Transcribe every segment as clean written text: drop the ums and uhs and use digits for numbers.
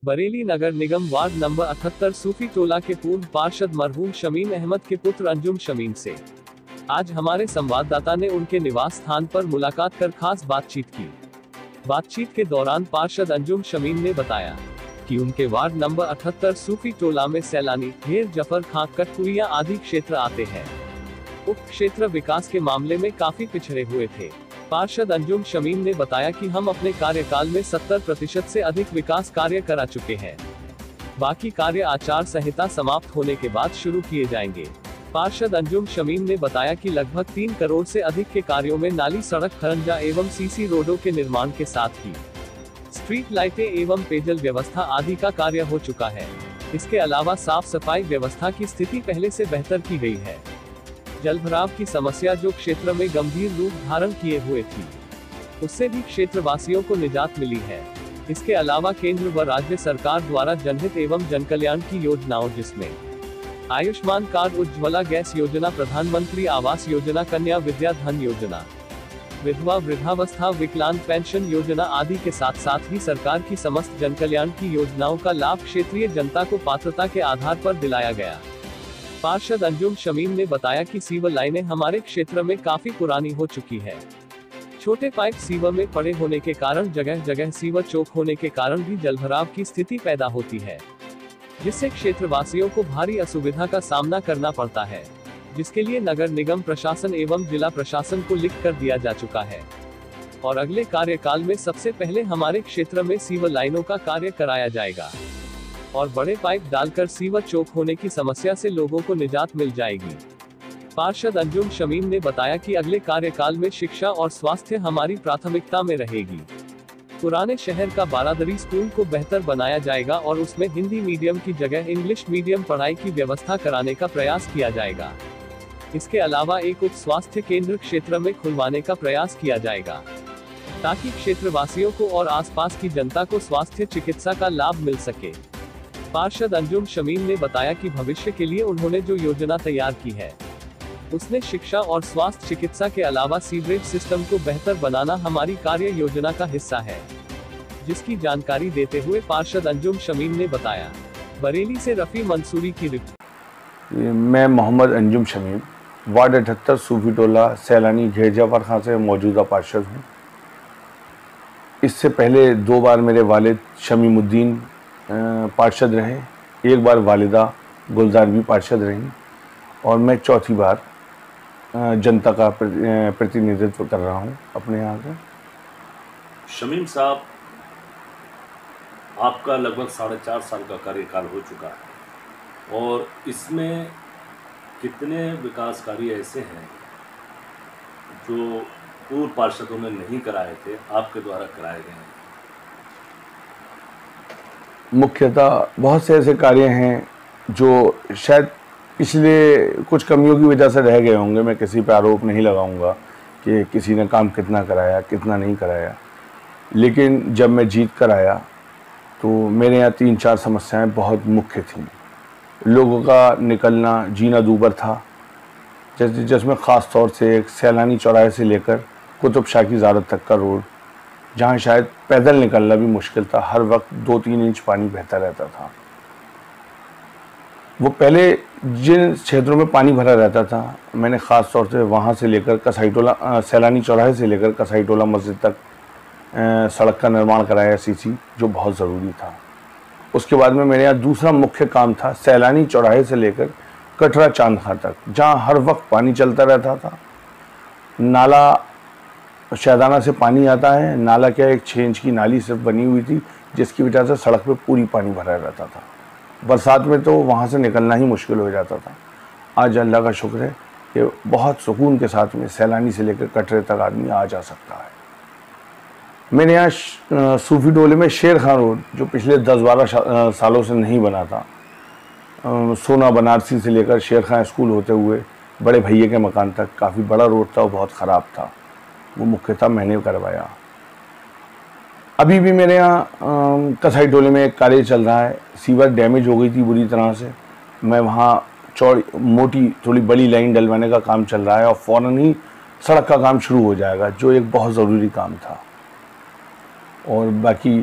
बरेली नगर निगम ward number 78 सूफी टोला के पूर्व पार्षद मरहूम शमीम अहमद के पुत्र अंजुम शमीम से आज हमारे संवाददाता ने उनके निवास स्थान पर मुलाकात कर खास बातचीत की। बातचीत के दौरान पार्षद अंजुम शमीम ने बताया कि उनके वार्ड नंबर 78 सूफी टोला में सैलानी ढेर जफर खां कटकुरिया आदि क्षेत्र आते हैं। उक्त क्षेत्र विकास के मामले में काफी पिछड़े हुए थे। पार्षद अंजुम शमीम ने बताया कि हम अपने कार्यकाल में 70% से अधिक विकास कार्य करा चुके हैं। बाकी कार्य आचार संहिता समाप्त होने के बाद शुरू किए जाएंगे। पार्षद अंजुम शमीम ने बताया कि लगभग 3 करोड़ से अधिक के कार्यों में नाली, सड़क, खरंजा एवं सीसी रोडों के निर्माण के साथ ही स्ट्रीट लाइटें एवं पेयजल व्यवस्था आदि का कार्य हो चुका है। इसके अलावा साफ सफाई व्यवस्था की स्थिति पहले से बेहतर की गई है। जलभराव की समस्या जो क्षेत्र में गंभीर रूप धारण किए हुए थी, उससे भी क्षेत्रवासियों को निजात मिली है। इसके अलावा केंद्र व राज्य सरकार द्वारा जनहित एवं जनकल्याण की योजनाओं जिसमें आयुष्मान कार्ड, उज्ज्वला गैस योजना, प्रधानमंत्री आवास योजना, कन्या विद्या धन योजना, विधवा वृद्धावस्था विकलांग पेंशन योजना आदि के साथ साथ ही सरकार की समस्त जनकल्याण की योजनाओं का लाभ क्षेत्रीय जनता को पात्रता के आधार पर दिलाया गया। पार्षद अंजुम शमीम ने बताया कि सीवर लाइनें हमारे क्षेत्र में काफी पुरानी हो चुकी है। छोटे पाइप सीवर में पड़े होने के कारण जगह जगह सीवर चौक होने के कारण भी जलभराव की स्थिति पैदा होती है, जिससे क्षेत्रवासियों को भारी असुविधा का सामना करना पड़ता है, जिसके लिए नगर निगम प्रशासन एवं जिला प्रशासन को लिख कर दिया जा चुका है और अगले कार्यकाल में सबसे पहले हमारे क्षेत्र में सीवर लाइनों का कार्य कराया जाएगा और बड़े पाइप डालकर सीवर चौक होने की समस्या से लोगों को निजात मिल जाएगी। पार्षद अंजुम शमीम ने बताया कि अगले कार्यकाल में शिक्षा और स्वास्थ्य हमारी प्राथमिकता में रहेगी। पुराने शहर का बारादरी स्कूल को बेहतर बनाया जाएगा और उसमें हिंदी मीडियम की जगह इंग्लिश मीडियम पढ़ाई की व्यवस्था कराने का प्रयास किया जाएगा। इसके अलावा एक उप स्वास्थ्य केंद्र क्षेत्र में खुलवाने का प्रयास किया जाएगा, ताकि क्षेत्रवासियों को और आसपास की जनता को स्वास्थ्य चिकित्सा का लाभ मिल सके। पार्षद अंजुम शमीम ने बताया कि भविष्य के लिए उन्होंने जो योजना तैयार की है, उसने शिक्षा और स्वास्थ्य चिकित्सा के अलावा सीवरेज सिस्टम को बेहतर बनाना हमारी कार्य योजना का हिस्सा है, जिसकी जानकारी देते हुए पार्षद अंजुम शमीम ने बताया। बरेली से रफी मंसूरी की रिपोर्ट। मैं मोहम्मद अंजुम शमीम, वार्ड 78 सूफी टोला सैलानी ढेर जफर खां से मौजूदा पार्षद हूँ। इससे पहले 2 बार मेरे वालिद शमीमुद्दीन पार्षद रहे, 1 बार वालिदा गुलजार भी पार्षद रहीं और मैं चौथी बार जनता का प्रतिनिधित्व कर रहा हूं अपने यहाँ से। शमीम साहब, आपका लगभग 4.5 साल का कार्यकाल हो चुका है और इसमें कितने विकास कार्य ऐसे हैं जो पूर्व पार्षदों ने नहीं कराए थे, आपके द्वारा कराए गए हैं? मुख्यतः बहुत से ऐसे कार्य हैं जो शायद पिछले कुछ कमियों की वजह से रह गए होंगे। मैं किसी पर आरोप नहीं लगाऊंगा कि किसी ने काम कितना कराया कितना नहीं कराया, लेकिन जब मैं जीत कर आया तो मेरे यहाँ 3-4 समस्याएं बहुत मुख्य थीं। लोगों का निकलना जीना दूभर था, जिसमें ख़ास तौर से एक सैलानी चौराहे से लेकर कुतुब शाह की ज़ारत तक का रोड, जहाँ शायद पैदल निकलना भी मुश्किल था। हर वक्त 2-3 इंच पानी बहता रहता था। वो पहले जिन क्षेत्रों में पानी भरा रहता था, मैंने ख़ास तौर से वहाँ से लेकर कसाईटोला सैलानी चौराहे से लेकर कसाईटोला मस्जिद तक सड़क का निर्माण कराया, सीसी, जो बहुत ज़रूरी था। उसके बाद में मेरे यहाँ दूसरा मुख्य काम था सैलानी चौराहे से लेकर कटरा चांद खां तक, जहाँ हर वक्त पानी चलता रहता था। नाला शहदाना से पानी आता है, नाला क्या, एक 6 इंच की नाली सिर्फ बनी हुई थी, जिसकी वजह से सड़क पे पूरी पानी भरा रहता था। बरसात में तो वहाँ से निकलना ही मुश्किल हो जाता था। आज अल्लाह का शुक्र है कि बहुत सुकून के साथ में सैलानी से लेकर कटरे तक आदमी आ जा सकता है। मैंने यहाँ सूफी टोले में शेर खां रोड, जो पिछले 10-12 सालों से नहीं बना था, सोना बनारसी से लेकर शेर खां स्कूल होते हुए बड़े भैया के मकान तक काफ़ी बड़ा रोड था और बहुत ख़राब था, वो मुख्यतः मैंने करवाया। अभी भी मेरे यहाँ कसाई टोले में एक कार्य चल रहा है, सीवर डैमेज हो गई थी बुरी तरह से। मैं वहाँ चौड़ी मोटी थोड़ी बड़ी लाइन डलवाने का काम चल रहा है और फ़ौरन ही सड़क का काम शुरू हो जाएगा, जो एक बहुत ज़रूरी काम था। और बाकी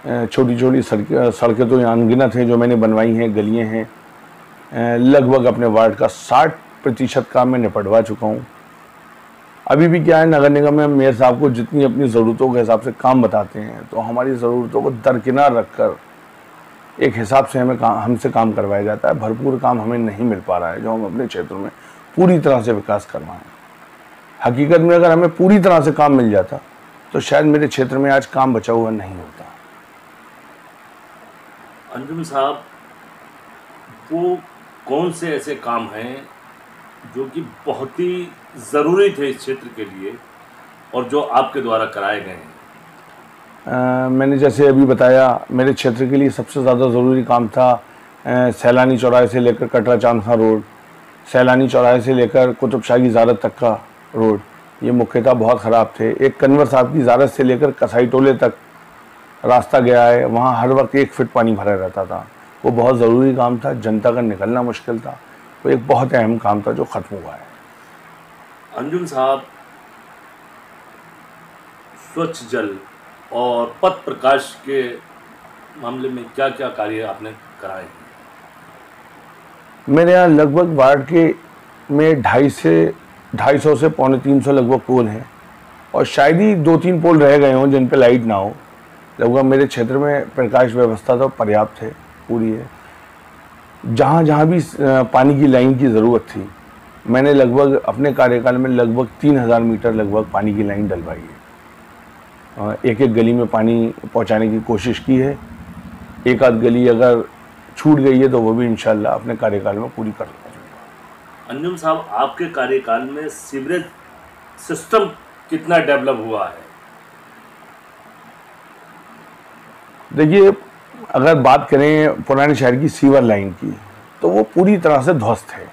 छोटी छोटी सड़कें तो यहाँ अनगिनत हैं जो मैंने बनवाई हैं, गलियाँ हैं। लगभग अपने वार्ड का 60% काम मैं निपटवा चुका हूँ। अभी भी क्या है, नगर निगम में मेयर साहब को जितनी अपनी ज़रूरतों के हिसाब से काम बताते हैं, तो हमारी ज़रूरतों को दरकिनार रखकर एक हिसाब से हमसे काम करवाया जाता है। भरपूर काम हमें नहीं मिल पा रहा है जो हम अपने क्षेत्र में पूरी तरह से विकास करवाएं। हकीकत में अगर हमें पूरी तरह से काम मिल जाता तो शायद मेरे क्षेत्र में आज काम बचा हुआ नहीं होता। अंजुम साहब, वो कौन से ऐसे काम हैं जो कि बहुत ही ज़रूरी थे इस क्षेत्र के लिए और जो आपके द्वारा कराए गए हैं? मैंने जैसे अभी बताया, मेरे क्षेत्र के लिए सबसे ज़्यादा ज़रूरी काम था सैलानी चौराहे से लेकर कटरा चांदखा रोड, सैलानी चौराहे से लेकर कुतुब शाह की ज़ारत तक का रोड, ये मुख्यतः बहुत ख़राब थे। एक कन्वर साहब की ज़ारत से लेकर कसाई टोले तक रास्ता गया है, वहाँ हर वक्त 1 फीट पानी भरा रहता था। वो बहुत ज़रूरी काम था, जनता का निकलना मुश्किल था। वो एक बहुत अहम काम था जो ख़त्म हुआ है। अंजुम साहब, स्वच्छ जल और पथ प्रकाश के मामले में क्या क्या कार्य आपने कराए हैं? मेरे यहाँ लगभग वार्ड के में 250 से 250 लगभग पोल हैं और शायद ही 2-3 पोल रह गए हों जिन पे लाइट ना हो। लगभग मेरे क्षेत्र में प्रकाश व्यवस्था तो पर्याप्त है, पूरी है। जहाँ जहाँ भी पानी की लाइन की ज़रूरत थी, मैंने लगभग अपने कार्यकाल में लगभग 3000 मीटर लगभग पानी की लाइन डलवाई है। एक एक गली में पानी पहुँचाने की कोशिश की है। एक आध गली अगर छूट गई है तो वो भी इंशाल्लाह अपने कार्यकाल में पूरी कर लूँगा। अंजुम साहब, आपके कार्यकाल में सीवरेज सिस्टम कितना डेवलप हुआ है? देखिए, अगर बात करें पुराने शहर की सीवर लाइन की, तो वो पूरी तरह से ध्वस्त है,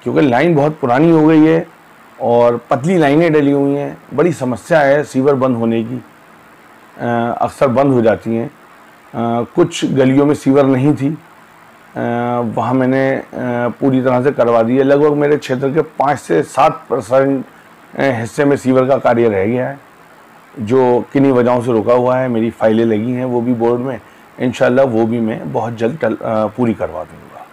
क्योंकि लाइन बहुत पुरानी हो गई है और पतली लाइनें डली हुई हैं। बड़ी समस्या है सीवर बंद होने की, अक्सर बंद हो जाती हैं। कुछ गलियों में सीवर नहीं थी, वहाँ मैंने पूरी तरह से करवा दी है। लगभग मेरे क्षेत्र के 5 से 7% हिस्से में सीवर का कार्य रह गया है, जो किन्हीं वजहों से रुका हुआ है। मेरी फाइलें लगी हैं वो भी बोर्ड में, इंशाल्लाह वो भी मैं बहुत जल्द पूरी करवा दूँगा।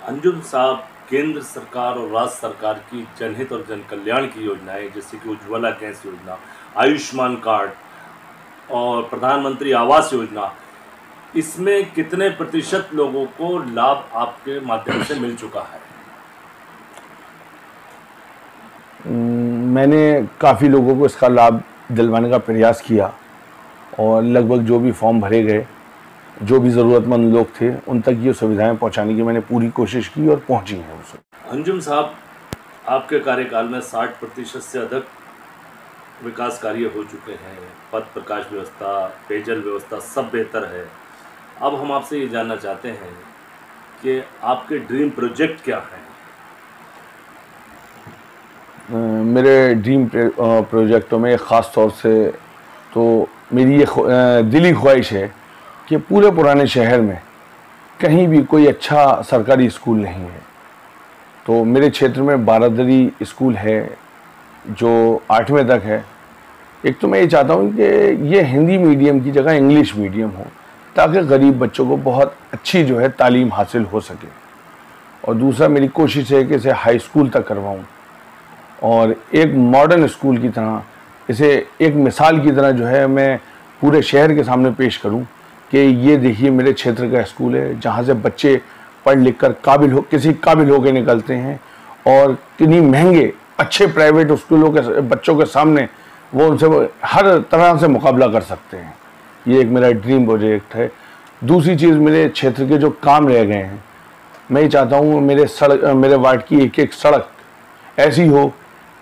अंजुम साहब, केंद्र सरकार और राज्य सरकार की जनहित और जन कल्याण की योजनाएं जैसे कि उज्ज्वला गैस योजना, आयुष्मान कार्ड और प्रधानमंत्री आवास योजना, इसमें कितने प्रतिशत लोगों को लाभ आपके माध्यम से मिल चुका है? मैंने काफ़ी लोगों को इसका लाभ दिलवाने का प्रयास किया और लगभग जो भी फॉर्म भरे गए, जो भी ज़रूरतमंद लोग थे, उन तक ये सुविधाएं पहुंचाने की मैंने पूरी कोशिश की और पहुंची हैं उसे। अंजुम साहब, आपके कार्यकाल में 60% से अधिक विकास कार्य हो चुके हैं। पथ प्रकाश व्यवस्था, पेयजल व्यवस्था सब बेहतर है। अब हम आपसे ये जानना चाहते हैं कि आपके ड्रीम प्रोजेक्ट क्या हैं? मेरे ड्रीम प्रोजेक्टों में ख़ास तौर से तो मेरी ये दिली ख्वाहिश है कि पूरे पुराने शहर में कहीं भी कोई अच्छा सरकारी स्कूल नहीं है। तो मेरे क्षेत्र में बारादरी स्कूल है जो 8वें तक है। एक तो मैं ये चाहता हूँ कि ये हिंदी मीडियम की जगह इंग्लिश मीडियम हो, ताकि गरीब बच्चों को बहुत अच्छी जो है तालीम हासिल हो सके। और दूसरा मेरी कोशिश है कि इसे हाई स्कूल तक करवाऊँ और एक मॉडर्न स्कूल की तरह इसे एक मिसाल की तरह जो है मैं पूरे शहर के सामने पेश करूं कि ये देखिए मेरे क्षेत्र का स्कूल है, जहां से बच्चे पढ़ लिख कर किसी काबिल होकर निकलते हैं और कितनी महंगे अच्छे प्राइवेट स्कूलों के बच्चों के सामने वो उनसे हर तरह से मुकाबला कर सकते हैं। ये एक मेरा ड्रीम प्रोजेक्ट है। दूसरी चीज़, मेरे क्षेत्र के जो काम रह गए हैं, मैं ये चाहता हूँ मेरे वार्ड की एक एक सड़क ऐसी हो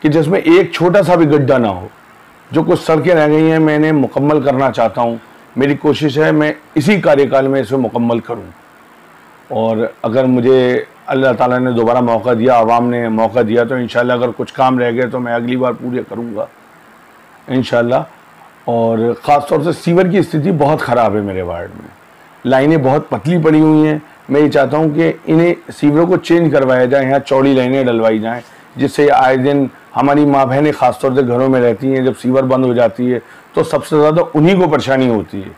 कि जिसमें एक छोटा सा भी गड्ढा ना हो। जो कुछ सड़कें रह गई हैं मैं इन्हें मुकम्मल करना चाहता हूँ। मेरी कोशिश है मैं इसी कार्यकाल में इसे मुकम्मल करूँ और अगर मुझे अल्लाह ताला ने दोबारा मौका दिया, आवाम ने मौका दिया, तो इंशाल्लाह अगर कुछ काम रह गए तो मैं अगली बार पूरे करूँगा इंशाल्लाह। और ख़ास तौर से सीवर की स्थिति बहुत ख़राब है मेरे वार्ड में, लाइनें बहुत पतली पड़ी हुई हैं। मैं ये चाहता हूँ कि इन्हें सीवरों को चेंज करवाया जाए, यहाँ चौड़ी लाइनें डलवाई जाएँ, जिससे आए दिन हमारी माँ बहनें ख़ासतौर से घरों में रहती हैं, जब सीवर बंद हो जाती है तो सबसे ज़्यादा उन्हीं को परेशानी होती है।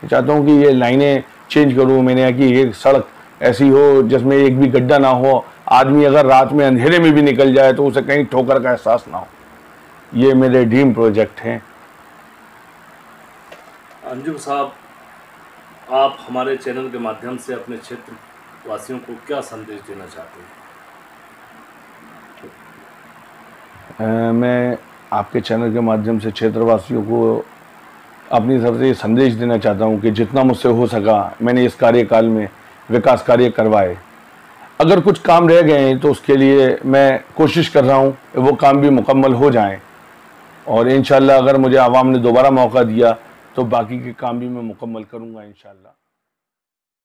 चाहता हूँ कि ये लाइनें चेंज करूँ मैंने, यहाँ की एक सड़क ऐसी हो जिसमें एक भी गड्ढा ना हो, आदमी अगर रात में अंधेरे में भी निकल जाए तो उसे कहीं ठोकर का एहसास ना हो। ये मेरे ड्रीम प्रोजेक्ट हैं। अंजुम साहब, आप हमारे चैनल के माध्यम से अपने क्षेत्र वासियों को क्या संदेश देना चाहते हैं? मैं आपके चैनल के माध्यम से क्षेत्रवासियों को अपनी तरफ से ये संदेश देना चाहता हूँ कि जितना मुझसे हो सका मैंने इस कार्यकाल में विकास कार्य करवाए। अगर कुछ काम रह गए हैं तो उसके लिए मैं कोशिश कर रहा हूँ वो काम भी मुकम्मल हो जाएं, और इंशाल्लाह अगर मुझे आवाम ने दोबारा मौका दिया तो बाकी के काम भी मैं मुकम्मल करूँगा इंशाल्लाह।